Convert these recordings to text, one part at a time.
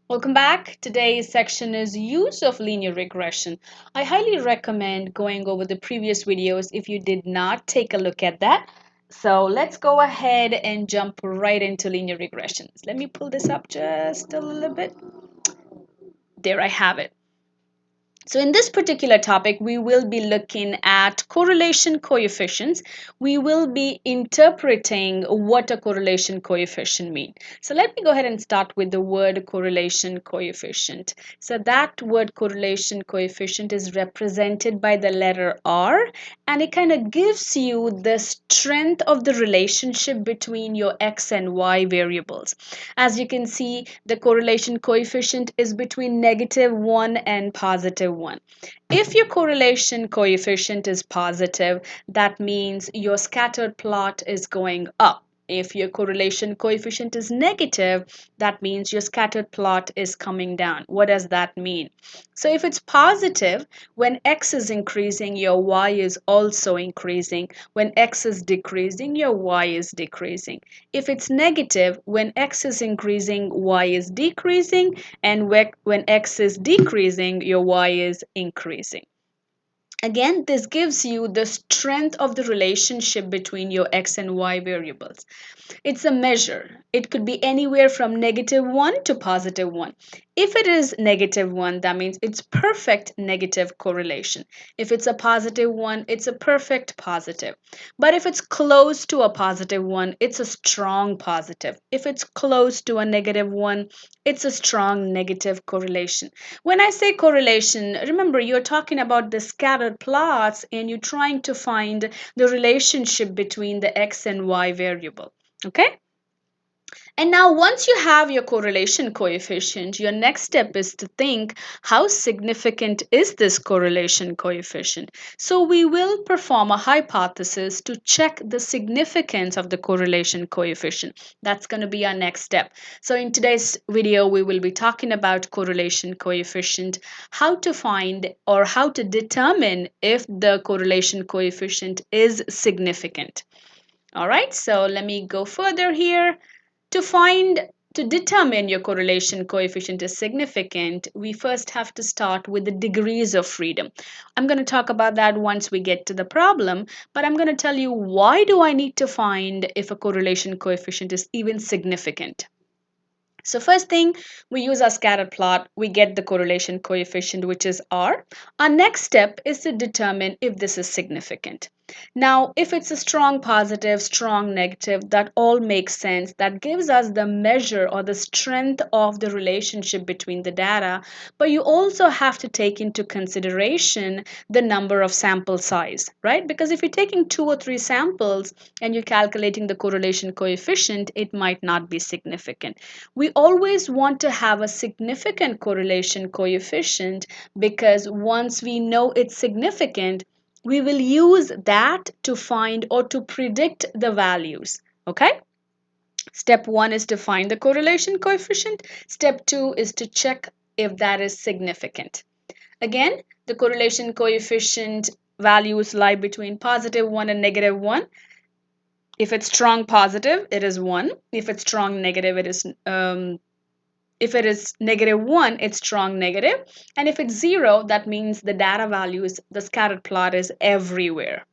Welcome back. Today's section is use of linear regression. I highly recommend going over the previous videos if you did not take a look at that. So let's go ahead and jump right into linear regressions. Let me pull this up just a little bit. There I have it. So in this particular topic, we will be looking at correlation coefficients. We will be interpreting what a correlation coefficient means. So let me go ahead and start with the word correlation coefficient. So that word correlation coefficient is represented by the letter R, and it kind of gives you the strength of the relationship between your X and Y variables. As you can see, the correlation coefficient is between -1 and +1. If your correlation coefficient is positive, that means your scattered plot is going up. If your correlation coefficient is negative, that means your scattered plot is coming down. What does that mean? So if it's positive, when x is increasing, your y is also increasing. When x is decreasing, your y is decreasing. If it's negative, when x is increasing, y is decreasing, and when x is decreasing, your y is increasing. Again, this gives you the strength of the relationship between your x and y variables. It's a measure. It could be anywhere from -1 to +1. If it is -1, that means it's perfect negative correlation. If it's a +1, it's a perfect positive. But if it's close to a +1, it's a strong positive. If it's close to a -1, it's a strong negative correlation. When I say correlation, remember you're talking about the scattered plots and you're trying to find the relationship between the x and y variable. Okay? And now once you have your correlation coefficient, your next step is to think how significant is this correlation coefficient? So we will perform a hypothesis to check the significance of the correlation coefficient. That's going to be our next step. So in today's video, we will be talking about correlation coefficient, how to find or how to determine if the correlation coefficient is significant. All right, so let me go further here. To find to determine your correlation coefficient is significant, we first have to start with the degrees of freedom. I'm going to talk about that once we get to the problem, but I'm going to tell you why do I need to find if a correlation coefficient is even significant. So first thing, we use our scatter plot, we get the correlation coefficient, which is R. Our next step is to determine if this is significant. Now, if it's a strong positive, strong negative, that all makes sense. That gives us the measure or the strength of the relationship between the data. But you also have to take into consideration the number of sample size, right? Because if you're taking 2 or 3 samples and you're calculating the correlation coefficient, it might not be significant. We always want to have a significant correlation coefficient because once we know it's significant, we will use that to find or to predict the values. Okay? Step 1 is to find the correlation coefficient. Step 2 is to check if that is significant. Again, the correlation coefficient values lie between +1 and -1. If it's strong positive, it is 1. If it's strong negative, if it is -1, it's strong negative. And if it's 0, that means the data values, the scattered plot is everywhere.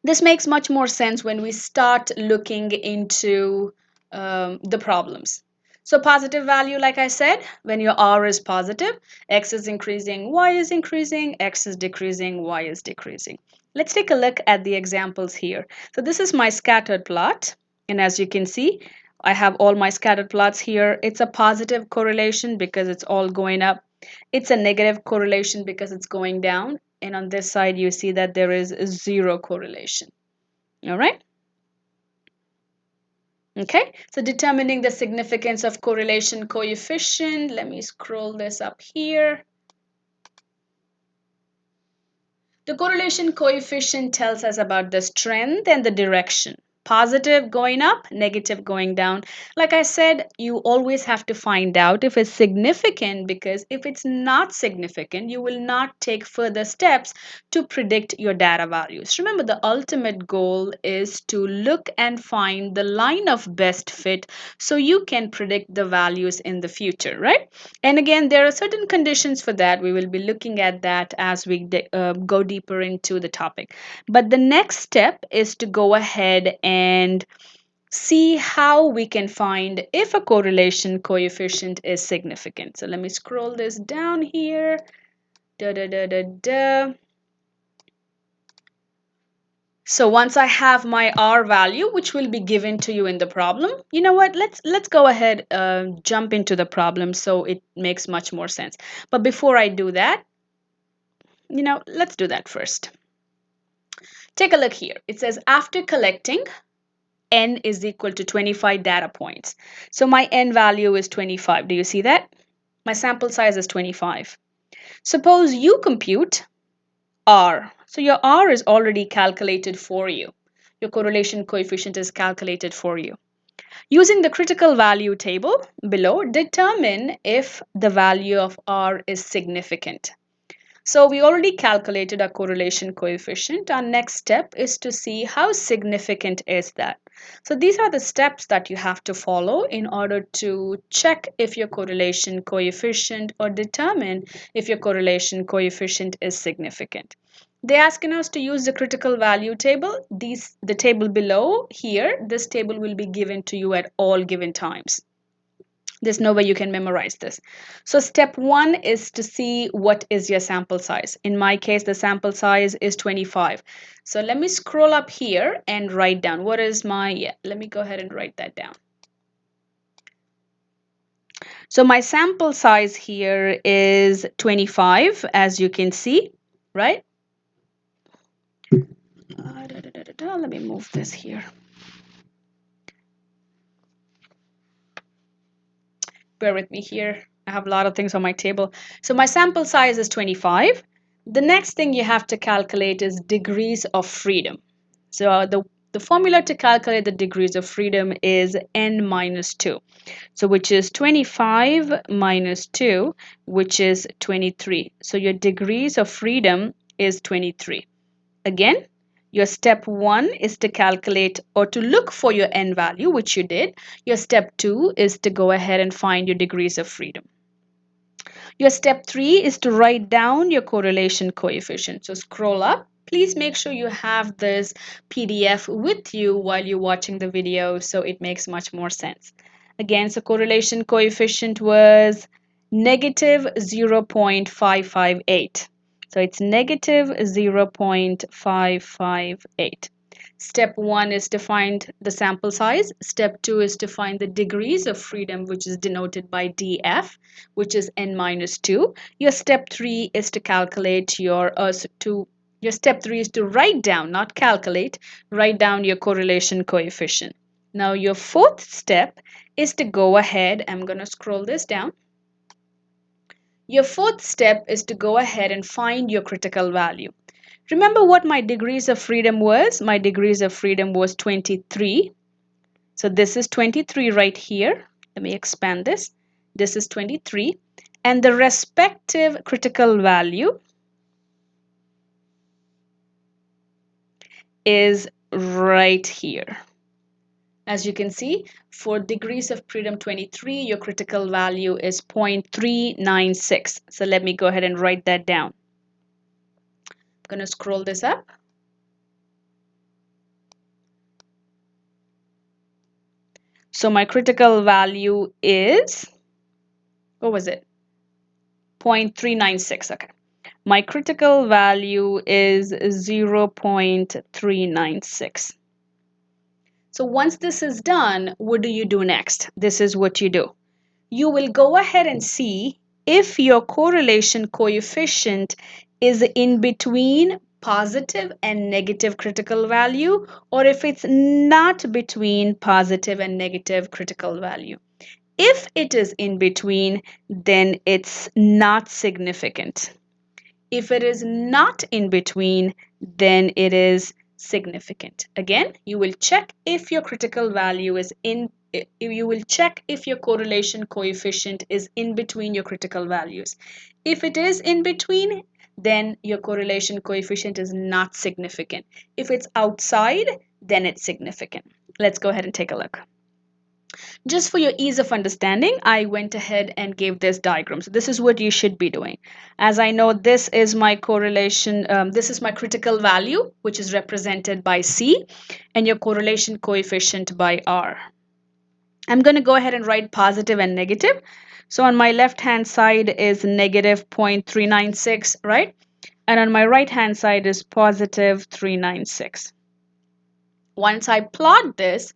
This makes much more sense when we start looking into the problems. So positive value, like I said, when your R is positive, X is increasing, Y is increasing, X is decreasing, Y is decreasing. Let's take a look at the examples here. So this is my scattered plot. And as you can see, I have all my scattered plots here. It's a positive correlation because it's all going up. It's a negative correlation because it's going down. And on this side, you see that there is 0 correlation. All right. Okay, so determining the significance of correlation coefficient. Let me scroll this up here. The correlation coefficient tells us about the strength and the direction. Positive going up, negative going down. Like I said, you always have to find out if it's significant, because if it's not significant, you will not take further steps to predict your data values. Remember, the ultimate goal is to look and find the line of best fit so you can predict the values in the future, right? And again, there are certain conditions for that. We will be looking at that as we go deeper into the topic. But the next step is to go ahead and see how we can find if a correlation coefficient is significant. So let me scroll this down here. Da, da, da, da, da. So once I have my R value, which will be given to you in the problem, you know what? Let's go ahead, jump into the problem so it makes much more sense. But before I do that, let's do that first. Take a look here. It says after collecting n is equal to 25 data points. So my n value is 25. Do you see that? My sample size is 25. Suppose you compute R. So your R is already calculated for you. Your correlation coefficient is calculated for you. Using the critical value table below, determine if the value of R is significant. So we already calculated our correlation coefficient. Our next step is to see how significant is that. So these are the steps that you have to follow in order to check if your correlation coefficient, or determine if your correlation coefficient is significant. They're asking us to use the critical value table. The table below here, this table will be given to you at all given times. There's no way you can memorize this. So step one is to see what is your sample size. In my case, the sample size is 25. So let me scroll up here and write down what is let me go ahead and write that down. So my sample size here is 25, as you can see, right? Let me move this here. Bear with me here. I have a lot of things on my table. So my sample size is 25. The next thing you have to calculate is degrees of freedom. So the formula to calculate the degrees of freedom is n minus 2. So which is 25 minus 2, which is 23. So your degrees of freedom is 23. Again, your step one is to calculate or to look for your n value, which you did. Your step two is to go ahead and find your degrees of freedom. Your step three is to write down your correlation coefficient. So scroll up. Please make sure you have this PDF with you while you're watching the video so it makes much more sense. Again, so correlation coefficient was negative 0.558. So it's negative 0.558. Step one is to find the sample size. Step two is to find the degrees of freedom, which is denoted by df, which is n minus 2. Your step three is to calculate your step three is to write down, not calculate, write down your correlation coefficient. Now your fourth step is to go ahead, I'm going to scroll this down. Your fourth step is to go ahead and find your critical value. Remember what my degrees of freedom was? My degrees of freedom was 23. So this is 23 right here. Let me expand this. This is 23. And the respective critical value is right here. As you can see, for degrees of freedom 23, your critical value is 0.396. So let me go ahead and write that down. I'm going to scroll this up. So my critical value is, what was it? 0.396. Okay. My critical value is 0.396. So once this is done, what do you do next? This is what you do. You will go ahead and see if your correlation coefficient is in between positive and negative critical value, or if it's not between positive and negative critical value. If it is in between, then it's not significant. If it is not in between, then it is significant. Again, you will check if your critical value is you will check if your correlation coefficient is in between your critical values. If it is in between, then your correlation coefficient is not significant. If it's outside, then it's significant. Let's go ahead and take a look. Just for your ease of understanding, I went ahead and gave this diagram. So this is what you should be doing. As I know, this is my correlation, this is my critical value, which is represented by C, and your correlation coefficient by R. I'm going to go ahead and write positive and negative. So on my left-hand side is negative 0.396, right? And on my right-hand side is positive 396. Once I plot this,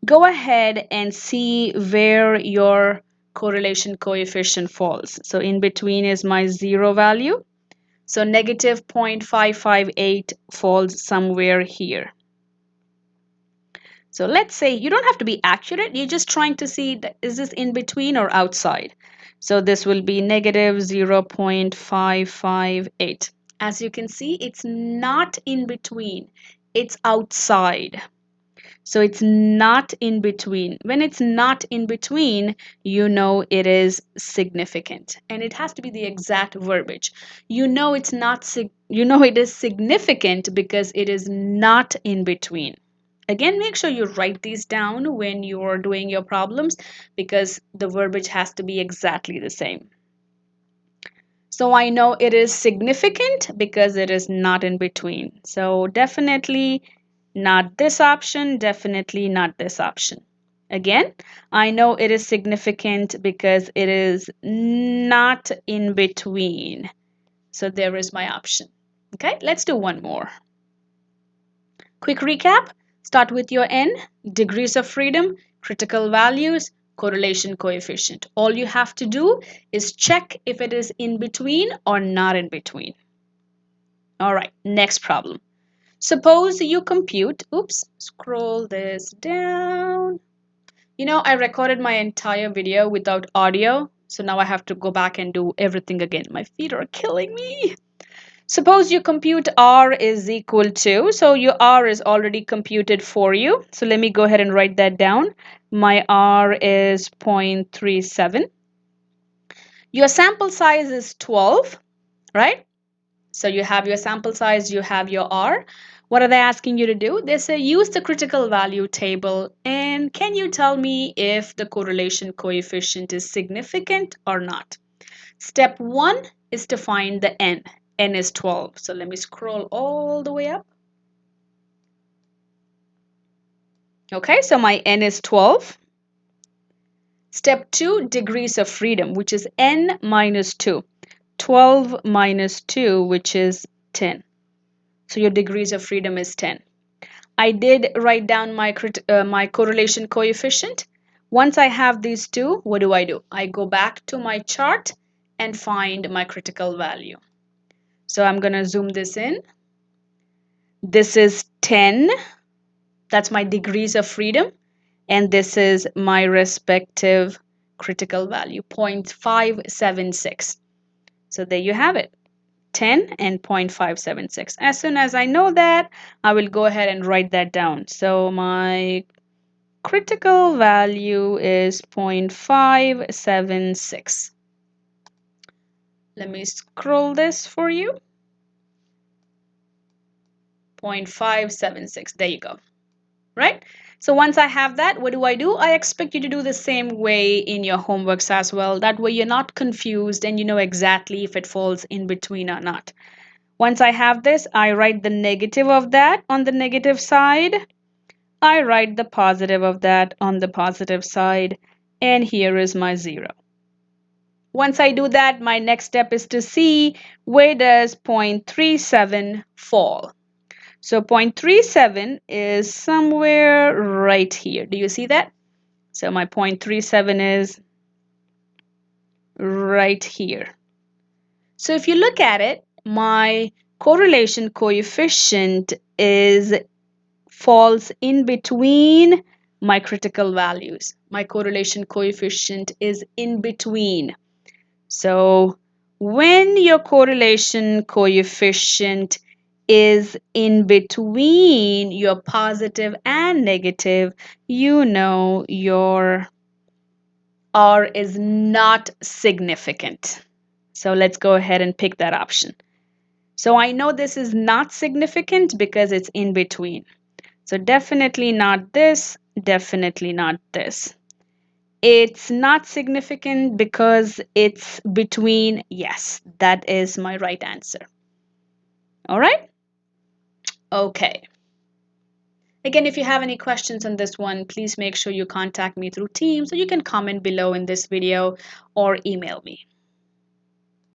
go ahead and see where your correlation coefficient falls. So in between is my zero value. So negative 0.558 falls somewhere here. So let's say you don't have to be accurate. You're just trying to see, is this in between or outside? So this will be negative 0.558. As you can see, it's not in between. It's outside. So it's not in between. When it's not in between, you know it is significant. And it has to be the exact verbiage. You know it's not you know it is significant because it is not in between. Again, make sure you write these down when you're doing your problems because the verbiage has to be exactly the same. So I know it is significant because it is not in between. So definitely not this option, definitely not this option. Again, I know it is significant because it is not in between. So there is my option. Okay, let's do one more. Quick recap. Start with your N, degrees of freedom, critical values, correlation coefficient. All you have to do is check if it is in between or not in between. All right, next problem. Suppose you compute, oops, scroll this down. You know, I recorded my entire video without audio, so now I have to go back and do everything again. My feet are killing me. Suppose you compute R is equal to, so your R is already computed for you. So let me go ahead and write that down. My R is 0.37. Your sample size is 12, right? So you have your sample size, you have your R. What are they asking you to do? They say use the critical value table and can you tell me if the correlation coefficient is significant or not? Step 1 is to find the N. N is 12. So let me scroll all the way up. Okay, so my N is 12. Step 2, degrees of freedom, which is N minus 2. 12 minus 2, which is 10. So your degrees of freedom is 10. I did write down my correlation coefficient. Once I have these two, what do? I go back to my chart and find my critical value. So I'm going to zoom this in. This is 10. That's my degrees of freedom. And this is my respective critical value, 0.576. So there you have it, 10 and 0.576. As soon as I know that, I will go ahead and write that down. So my critical value is 0.576. Let me scroll this for you. 0.576. There you go. Right? So once I have that, what do? I expect you to do the same way in your homeworks as well. That way you're not confused and you know exactly if it falls in between or not. Once I have this, I write the negative of that on the negative side. I write the positive of that on the positive side. And here is my 0. Once I do that, my next step is to see where does 0.37 fall. So 0.37 is somewhere right here. Do you see that? So my 0.37 is right here. So if you look at it, my correlation coefficient falls in between my critical values. My correlation coefficient is in between. So when your correlation coefficient is in between your positive and negative, you know your R is not significant. So let's go ahead and pick that option. So I know this is not significant because it's in between. So definitely not this, definitely not this. It's not significant because it's between. Yes, that is my right answer. All right? Okay. Again, if you have any questions on this one, please make sure you contact me through Teams, or you can comment below in this video or email me.